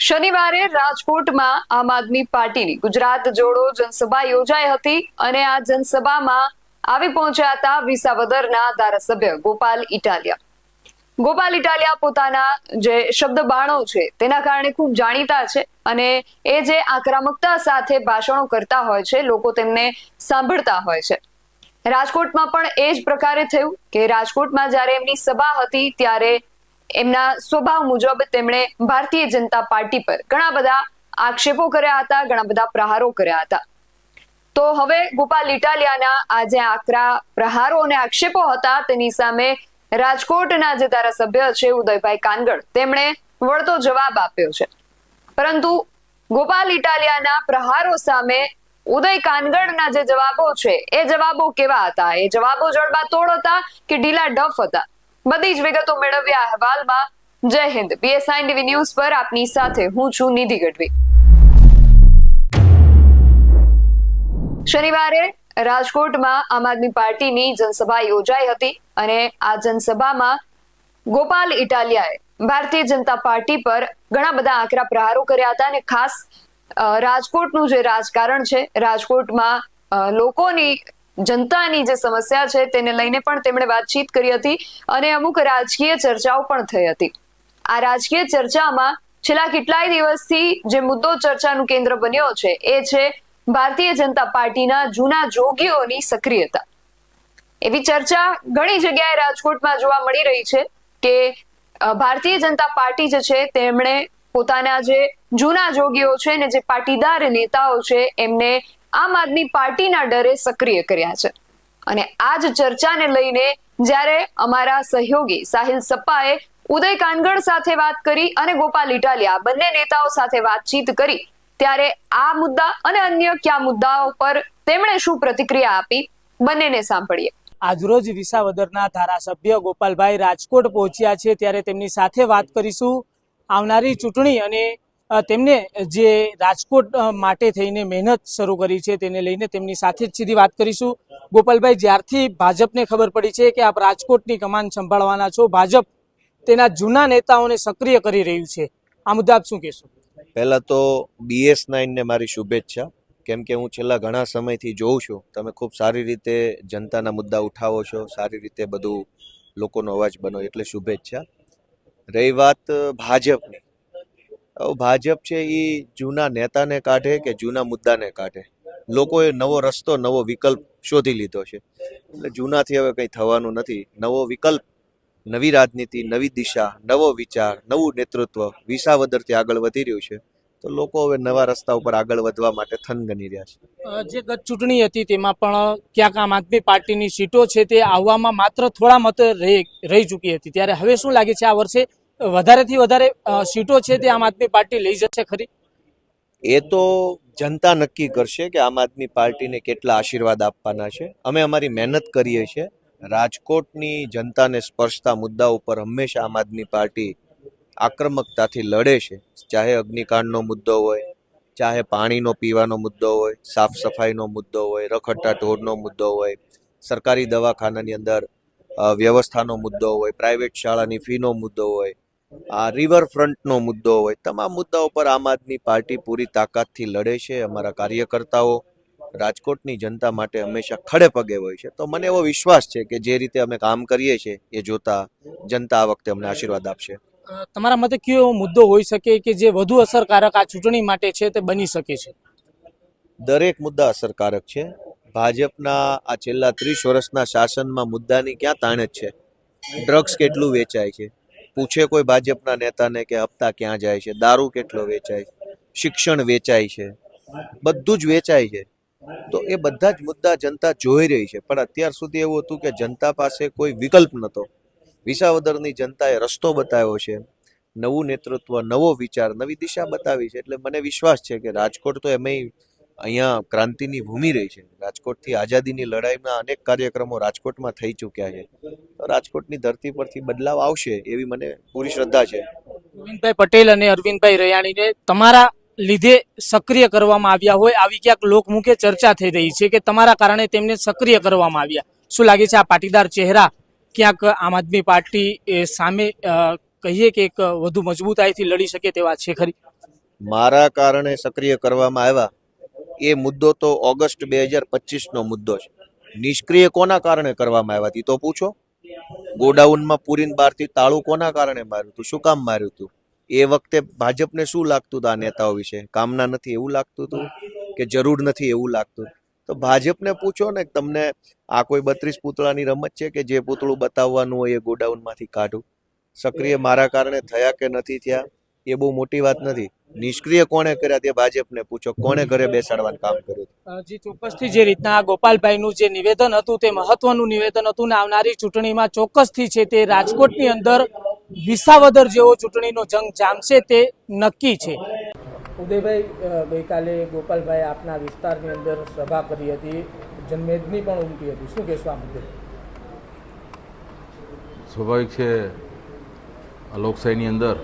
શનિવારે રાજકોટમાં આમ આદમી પાર્ટીની ગુજરાત જોડો જનસભા યોજાઈ હતી અને આ જનસભામાં આવી પહોંચ્યા હતા વિસાવદરના ધારાસભ્ય ગોપાલ ઇટાલિયા પોતાના જે શબ્દ બાણો છે તેના કારણે ખૂબ જાણીતા છે અને એ જે આક્રમકતા સાથે ભાષણો કરતા હોય છે, લોકો તેમને સાંભળતા હોય છે। રાજકોટમાં પણ એ જ પ્રકારે થયું કે રાજકોટમાં જ્યારે એમની સભા હતી ત્યારે એમના સ્વભાવ મુજબ તેમણે ભારતીય જનતા પાર્ટી પર ઘણા બધા આક્ષેપો કર્યા હતા, ઘણા બધા પ્રહારો કર્યા હતા। તો હવે ગોપાલ ઇટાલિયાના આ જે આકરા પ્રહારો અને આક્ષેપો હતા તેની સામે રાજકોટના જે ધારાસભ્ય છે ઉદયભાઈ કાનગડ તેમણે વળતો જવાબ આપ્યો છે। પરંતુ ગોપાલ ઇટાલિયાના પ્રહારો સામે ઉદય કાનગડના જે જવાબો છે એ જવાબો કેવા હતા, એ જવાબો જડબાતોડ હતા કે ઢીલા ડફ હતા, બધી જ વિગતો મેળવ્યા અહેવાલમાં। જય હિન્દ। PSI TV ન્યૂઝ પર આપની સાથે હું છું નિધિ ગઢવી। શનિવારે રાજકોટમાં આમ આદમી પાર્ટીની જનસભા યોજાઈ હતી અને આ જનસભામાં ગોપાલ ઇટાલિયાએ ભારતીય જનતા પાર્ટી પર ઘણા બધા આકરા પ્રહારો કર્યા હતા અને ખાસ રાજકોટનું જે રાજકારણ છે, રાજકોટમાં લોકોની જનતાની જે સમસ્યા છે તેને લઈને પણ તેમણે વાતચીત કરી હતી અને અમુક રાજકીય ચર્ચાઓ પણ થઈ હતી। આ રાજકીય ચર્ચામાં છેલ્લા કેટલાય દિવસથી જે મુદ્દો ચર્ચાનું કેન્દ્ર બન્યો છે એ છે ભારતીય જનતા પાર્ટીના જૂના જોગીઓની સક્રિયતા। એવી ચર્ચા ઘણી જગ્યાએ રાજકોટમાં જોવા મળી રહી છે કે ભારતીય જનતા પાર્ટી જે છે તેમણે પોતાના જે જૂના જોગીઓ છે ને જે પાટીદાર નેતાઓ છે એમને આમ આદમી પાર્ટીના ડરે સક્રિય કર્યા છે અને આ જ ચર્ચાને લઈને જ્યારે અમારા સહયોગી સાહિલ સપ્પાએ ઉદય કાનગડ સાથે વાત કરી અને ગોપાલ ઇટાલિયા બંને નેતાઓ સાથે વાતચીત કરી ત્યારે આ મુદ્દા અને અન્ય કયા મુદ્દાઓ પર તેમણે શું પ્રતિક્રિયા આપી, બંનેને સાંભળીએ। આજરોજ વિસાવદરના ધારાસભ્ય ગોપાલભાઈ રાજકોટ પહોંચ્યા છે ત્યારે તેમની સાથે વાત કરીશું આવનારી ચૂંટણી અને તેમને જે રાજકોટ માટે થઈને મહેનત શરૂ કરી છે તેને લઈને તેમની સાથે જ સીધી વાત કરીશું। ગોપાલભાઈ, જ્યારથી ભાજપને ખબર પડી છે કે આપ રાજકોટની કમાન સંભાળવાના છો, ભાજપ તેના જૂના નેતાઓને સક્રિય કરી રહ્યું છે, આ મુદ્દે આપ શું કહેશો? પહેલા તો BS9 ને મારી શુભેચ્છા, કેમ કે હું છેલ્લા ઘણા સમયથી જોઉં છું તમે ખૂબ સારી રીતે જનતાના મુદ્દા ઉઠાવો છો, સારી રીતે બધું લોકોનો અવાજ બનો, એટલે શુભેચ્છા। રહી વાત ભાજપની, ભાજપ છે એ જૂના નેતાને કાઢે કે જૂના મુદ્દાને કાઢે, લોકોએ નવો રસ્તો, નવો વિકલ્પ શોધી લીધો છે, એટલે જૂનાથી હવે કંઈ થવાનું નથી। નવો વિકલ્પ, નવી રાજનીતિ, નવી દિશા, નવો વિચાર, નવું નેતૃત્વ વિસાવદરથી આગળ વધી રહ્યું છે, તો લોકો હવે નવા રસ્તા ઉપર આગળ વધવા માટે થનગની રહ્યા છે। જે ગત ચૂંટણી હતી તેમાં પણ ક્યાંક આમ આદમી પાર્ટીની સીટો છે તે આવવામાં માત્ર થોડા મત રહી ચૂકી હતી, ત્યારે હવે શું લાગે છે આ વર્ષે વધારેથી વધારે સીટો છે તે આમ આદમી પાર્ટી લઈ જશે ખરી? એ તો જનતા નક્કી કરશે કે આમ આદમી પાર્ટીને કેટલા આશીર્વાદ આપવાના છે। અમે અમારી મહેનત કરીએ છીએ, રાજકોટની જનતાને સ્પર્શતા મુદ્દા ઉપર હંમેશા આમ આદમી પાર્ટી આક્રમકતાથી લડે છે, ચાહે અગ્નિકાંડનો મુદ્દો હોય, ચાહે પાણીનો પીવાનો મુદ્દો હોય, સાફ સફાઈનો મુદ્દો હોય, રખડતા ઢોરનો મુદ્દો હોય, સરકારી દવાખાનાની અંદર વ્યવસ્થાનો મુદ્દો હોય, પ્રાઇવેટ શાળાની ફીનો મુદ્દો હોય, આ રિવરફ્રન્ટનો મુદ્દો હોય, તમામ મુદ્દાઓ પર આમ આદમી પાર્ટી પૂરી તાકાતથી લડે છે। અમારા કાર્યકર્તાઓ રાજકોટની જનતા માટે હંમેશા ખડે પગે હોય છે, તો મને એવો વિશ્વાસ છે કે જે રીતે અમે કામ કરીએ છીએ એ જોતા જનતા આ વખતે અમને આશીર્વાદ આપશે। તમારા મતે કયો મુદ્દો હોઈ શકે કે જે વધુ અસરકારક આ ચૂંટણી માટે છે તે બની શકે છે? દરેક મુદ્દા અસરકારક છે। ભાજપના આ છેલ્લા 30 વર્ષના શાસનમાં મુદ્દાની ક્યાં તાણ જ છે? ડ્રગ્સ કેટલું વેચાય છે, પૂછે કોઈ ભાજપના નેતાને કે હપ્તા ક્યાં જાય છે, દારૂ કેટલો વેચાય છે, શિક્ષણ વેચાય છે, બધું જ વેચાય છે, તો એ બધા જ મુદ્દા જનતા જોઈ રહી છે। પણ અત્યાર સુધી એવું હતું કે જનતા પાસે કોઈ વિકલ્પ નહોતો, વિસાવદરની જનતાએ રસ્તો બતાવ્યો છે, નવું નેતૃત્વ, નવો વિચાર, નવી દિશા બતાવી છે, એટલે મને વિશ્વાસ છે કે રાજકોટ તો એમય અહીંયા ક્રાંતિની ભૂમિ રહી છે, રાજકોટથી આઝાદીની લડાઈમાં અનેક કાર્યક્રમો રાજકોટમાં થઈ ચૂક્યા છે, તો રાજકોટની ધરતી પરથી બદલાવ આવશે એવી મને પૂરી શ્રદ્ધા છે। ગોવિંદભાઈ પટેલ અને અરવિંદભાઈ રૈયાણીને તમારા લીધે સક્રિય કરવામાં આવ્યા હોય આવી ક્યાંક લોકમુખે ચર્ચા થઈ રહી છે કે તમારા કારણે તેમને સક્રિય કરવામાં આવ્યા, શું લાગે છે આ પાટીદાર ચહેરા ક્યાંક આમ આદમી પાર્ટી સામે કહીએ કે એક વધુ મજબૂતાઈથી લડી શકે તેવા છે ખરી? મારા કારણે સક્રિય કરવામાં આવ્યા એ મુદ્દો તો ઓગસ્ટ 2025નો મુદ્દો છે. નિષ્ક્રિય કોના કારણે કરવામાં આવ્યા હતી તો પૂછો. ગોડાઉનમાં પૂરીને બહારથી તાળું કોના કારણે માર્યું હતું, શું કામ માર્યું હતું? એ વખતે ભાજપને શું લાગતું હતું આ નેતાઓ વિશે? કામના નથી એવું લાગતું હતું કે જરૂર નથી એવું લાગતું? તો ભાજપને પૂછો ને, તમને આ કોઈ 32 પૂતળાની રમત છે કે જે પૂતળું બતાવવાનું હોય એ ગોડાઉનમાંથી કાઢું? સક્રિય મારા કારણે થયા કે નથી થયા એ બહુ મોટી વાત નથી. નિષ્ક્રિય કોણે કર્યા તે ભાજપને પૂછો. કોણે ઘરે બેસાડવાનું કામ કર્યું? જે ચોક્કસથી જે રીતના ગોપાલભાઈનું જે નિવેદન હતું તે મહત્વનું નિવેદન હતું ને આવનારી ચૂંટણીમાં ચોક્કસથી છે તે રાજકોટની અંદર વિસાવદર જેવો ચૂંટણીનો જંગ જામશે તે નક્કી છે. ઉદયભાઈ, ગઈકાલે ગોપાલભાઈ આપના વિસ્તારની અંદર સભા કરી હતી, જનમેદની પણ ઉમટી હતી, શું કહેશો આ મુદ્દે? સ્વાભાવિક છે, આ લોકશાહીની અંદર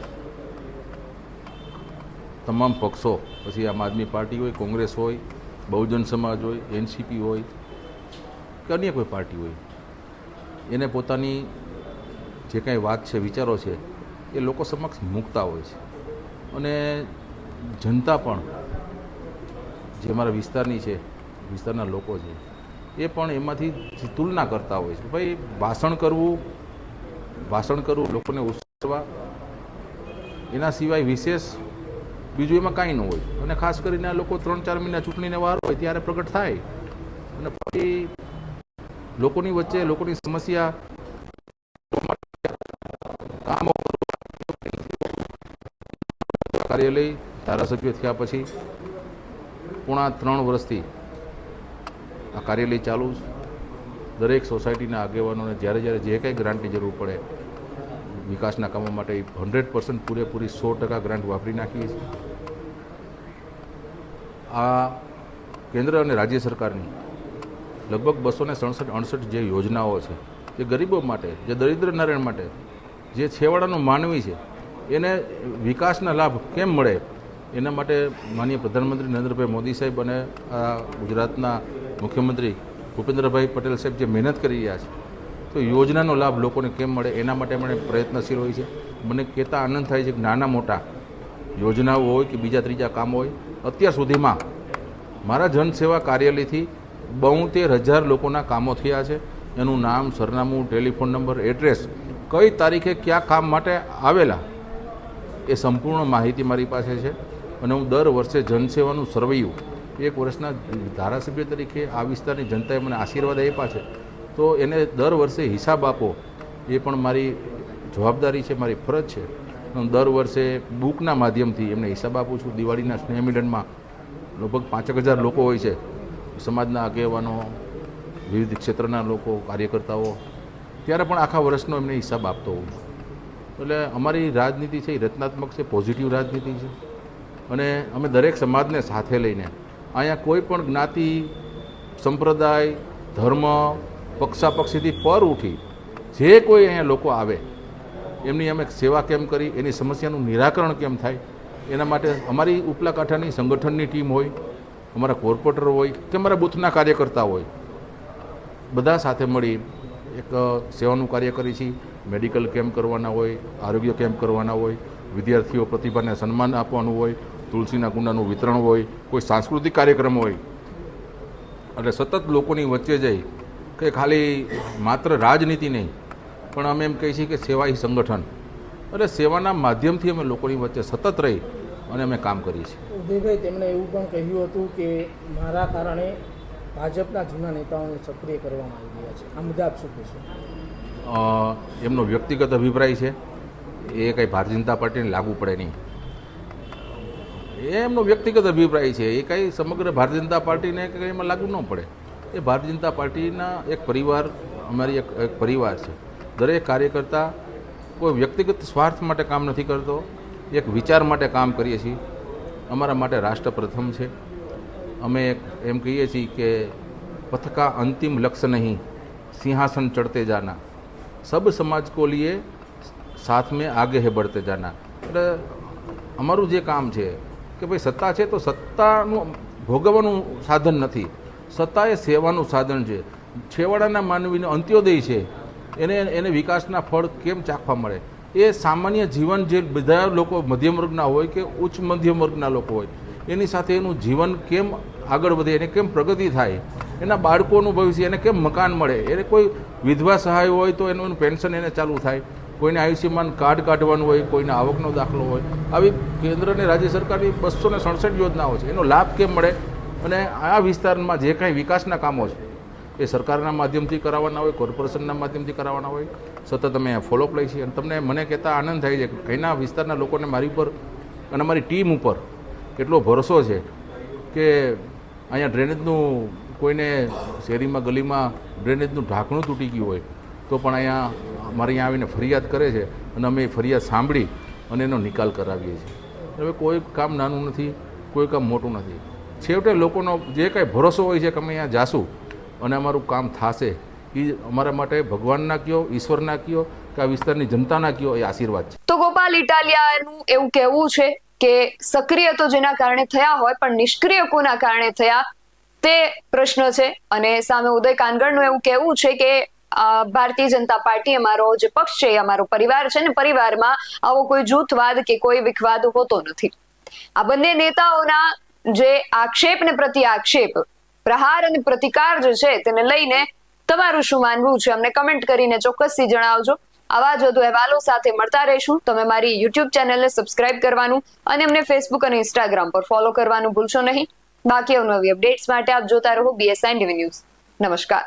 તમામ પક્ષો, પછી આમ આદમી પાર્ટી હોય, કોંગ્રેસ હોય, બહુજન સમાજ હોય, એનસીપી હોય કે અન્ય કોઈ પાર્ટી હોય, એને પોતાની જે કાંઈ વાત છે, વિચારો છે એ લોકો સમક્ષ મૂકતા હોય છે. અને જનતા પણ જે અમારા વિસ્તારની છે, વિસ્તારના લોકો છે, એ પણ એમાંથી તુલના કરતા હોય છે. ભાઈ ભાષણ કરવું, લોકોને ઉશ્કેરવા, એના સિવાય વિશેષ બીજું એમાં કાંઈ ન હોય. અને ખાસ કરીને આ લોકો 3-4 મહિના ચૂંટણીને વાર હોય ત્યારે પ્રગટ થાય અને પછી લોકોની વચ્ચે લોકોની સમસ્યા કામો કાર્યાલય ધારાસભ્ય થયા પછી પોણા 3 વર્ષથી આ કાર્યાલય ચાલુ છે. દરેક સોસાયટીના આગેવાનોને જ્યારે જ્યારે જે કંઈ ગ્રાન્ટની જરૂર પડે વિકાસના કામો માટે 100% પૂરેપૂરી 100% ગ્રાન્ટ વાપરી નાખીએ છીએ. આ કેન્દ્ર અને રાજ્ય સરકારની લગભગ 267-68 જે યોજનાઓ છે, જે ગરીબો માટે, જે દરિદ્ર નારાયણ માટે, જે છેવાડાનો માનવી છે એને વિકાસના લાભ કેમ મળે એના માટે માનનીય પ્રધાનમંત્રી નરેન્દ્રભાઈ મોદી સાહેબ અને આ ગુજરાતના મુખ્યમંત્રી ભૂપેન્દ્રભાઈ પટેલ સાહેબ જે મહેનત કરી રહ્યા છે, તો યોજનાનો લાભ લોકોને કેમ મળે એના માટે મને પ્રયત્નશીલ હોય છે. મને કહેતા આનંદ થાય છે કે નાના મોટા યોજનાઓ હોય કે બીજા ત્રીજા કામ હોય, અત્યાર સુધીમાં મારા જનસેવા કાર્યાલયથી 72,000 લોકોના કામો થયા છે. એનું નામ, સરનામું, ટેલિફોન નંબર, એડ્રેસ, કઈ તારીખે કયા કામ માટે આવેલા એ સંપૂર્ણ માહિતી મારી પાસે છે. અને હું દર વર્ષે જનસેવાનું સરવૈયું 1 વર્ષના ધારાસભ્ય તરીકે આ વિસ્તારની જનતાએ મને આશીર્વાદ આપ્યા છે, તો એને દર વર્ષે હિસાબ આપો એ પણ મારી જવાબદારી છે, મારી ફરજ છે. હું દર વર્ષે બુકના માધ્યમથી એમને હિસાબ આપું છું. દિવાળીના સ્નેહ મિલનમાં લગભગ 5,000 લોકો હોય છે, સમાજના આગેવાનો, વિવિધ ક્ષેત્રના લોકો, કાર્યકર્તાઓ, ત્યારે પણ આખા વર્ષનો એમને હિસાબ આપતો હોઉં છું. એટલે અમારી રાજનીતિ છે એ રચનાત્મક છે, પોઝિટિવ રાજનીતિ છે. અને અમે દરેક સમાજને સાથે લઈને અહીંયા કોઈ પણ જ્ઞાતિ, સંપ્રદાય, ધર્મ, પક્ષાપક્ષીથી પર ઉઠી જે કોઈ અહીંયા લોકો આવે એમની અમે સેવા કેમ કરી, એની સમસ્યાનું નિરાકરણ કેમ થાય, એના માટે અમારી ઉપલા કાંઠાની સંગઠનની ટીમ હોય, અમારા કોર્પોરેટર હોય કે અમારા બૂથના કાર્યકર્તા હોય, બધા સાથે મળી એક સેવાનું કાર્ય કરી છીએ. મેડિકલ કેમ્પ કરવાના હોય, આરોગ્ય કેમ્પ કરવાના હોય, વિદ્યાર્થીઓ પ્રતિભાને સન્માન આપવાનું હોય, તુલસીના કુંડાનું વિતરણ હોય, કોઈ સાંસ્કૃતિક કાર્યક્રમ હોય. એટલે સતત લોકોની વચ્ચે જઈ કે ખાલી માત્ર રાજનીતિ નહીં, પણ અમે એમ કહીએ છીએ કે સેવા એ સંગઠન, એટલે સેવાના માધ્યમથી અમે લોકોની વચ્ચે સતત રહી અને અમે કામ કરીએ છીએ. ઉદયભાઈ, તેમણે એવું પણ કહ્યું હતું કે મારા કારણે ભાજપના જૂના નેતાઓને સક્રિય કરવામાં આવી રહ્યા છે. આ મુદ્દે આપ શું કહેશો? એમનો વ્યક્તિગત અભિપ્રાય છે, એ કંઈ ભારતીય જનતા પાર્ટીને લાગુ પડે નહીં. એ એમનો વ્યક્તિગત અભિપ્રાય છે, એ કંઈ સમગ્ર ભારતીય જનતા પાર્ટીને કંઈ એમાં લાગુ ન પડે. એ ભારતીય જનતા પાર્ટીના એક પરિવાર, અમારી એક પરિવાર છે. દરેક કાર્યકર્તા કોઈ વ્યક્તિગત સ્વાર્થ માટે કામ નથી કરતો, એક વિચાર માટે કામ કરીએ છીએ. અમારા માટે રાષ્ટ્ર પ્રથમ છે. અમે એમ કહીએ છીએ કે પથ કા અંતિમ લક્ષ્ય નહીં, સિંહાસન ચढ़ते जाना, સબ સમાજ કો લીએ સાથ મેં આગે હે બઢતે જાના. એટલે અમારું જે કામ છે કે ભાઈ સત્તા છે તો સત્તાનું ભોગવવાનું સાધન નથી, સત્તા એ સેવાનું સાધન છે. છેવાડાના માનવીનો અંત્યોદય છે, એને વિકાસના ફળ કેમ ચાખવા મળે એ સામાન્ય જીવન જે બધા લોકો મધ્યમ વર્ગના હોય કે ઉચ્ચ મધ્યમ વર્ગના લોકો હોય એની સાથે એનું જીવન કેમ આગળ વધે, એને કેમ પ્રગતિ થાય, એના બાળકોનું ભવિષ્ય, એને કેમ મકાન મળે, એને કોઈ વિધવા સહાય હોય તો એનું પેન્શન એને ચાલુ થાય, કોઈને આયુષ્યમાન કાર્ડ કાઢવાનું હોય, કોઈને આવકનો દાખલો હોય, આવી કેન્દ્ર અને રાજ્ય સરકારની 267 યોજનાઓ છે, એનો લાભ કેમ મળે અને આ વિસ્તારમાં જે કાંઈ વિકાસના કામો છે એ સરકારના માધ્યમથી કરાવવાના હોય, કોર્પોરેશનના માધ્યમથી કરાવવાના હોય, સતત અમે ફોલોઅપ લઈએ છીએ. અને તમને મને કહેતા આનંદ થાય છે કે અહીંના વિસ્તારના લોકોને મારી ઉપર અને અમારી ટીમ ઉપર એટલો ભરોસો છે કે અહીંયા ડ્રેનેજનું કોઈને શેરીમાં ગલીમાં ડ્રેનેજનું ઢાંકણું તૂટી ગયું હોય તો પણ અહીંયા અમારે અહીંયા આવીને ફરિયાદ કરે છે અને અમે એ ફરિયાદ સાંભળી અને એનો નિકાલ કરાવીએ છીએ. હવે કોઈ કામ નાનું નથી, કોઈ કામ મોટું નથી. છેવટે લોકોનો જે કાંઈ ભરોસો હોય છે કે અમે અહીંયા જાશું અને અમારું કામ થશે, એ અમારા માટે ભગવાનના કયો, ઈશ્વરના કયો કે આ વિસ્તારની જનતાના કયો એ આશીર્વાદ છે. તો ગોપાલ ઇટાલિયાનું એવું કહેવું છે કે સક્રિય તો જેના કારણે થયા હોય પણ નિષ્ક્રિય કોના કારણે થયા તે પ્રશ્ન છે. અને સામે ઉદય કાનગડનું એવું કહેવું છે કે ભારતીય જનતા પાર્ટી અમારો જે પક્ષ છે એ અમારો પરિવાર છે ને પરિવારમાં આવો કોઈ જૂથવાદ કે કોઈ વિખવાદ હોતો નથી. આ બંને નેતાઓના જે આક્ષેપ ને પ્રતિ આક્ષેપ, પ્રહાર અને પ્રતિકાર જે છે તેને લઈને તમારું શું માનવું છે અમને કમેન્ટ કરીને ચોક્કસથી જણાવજો. આવા જ વધુ અહેવાલો સાથે મળતા રહીશું. તમે મારી યુટ્યુબ ચેનલને સબસ્ક્રાઇબ કરવાનું અને અમને ફેસબુક અને ઇન્સ્ટાગ્રામ પર ફોલો કરવાનું ભૂલશો નહીં. બાકી અવનવી અપડેટ્સ માટે આપ જોતા રહો BSN TV ન્યૂઝ. નમસ્કાર.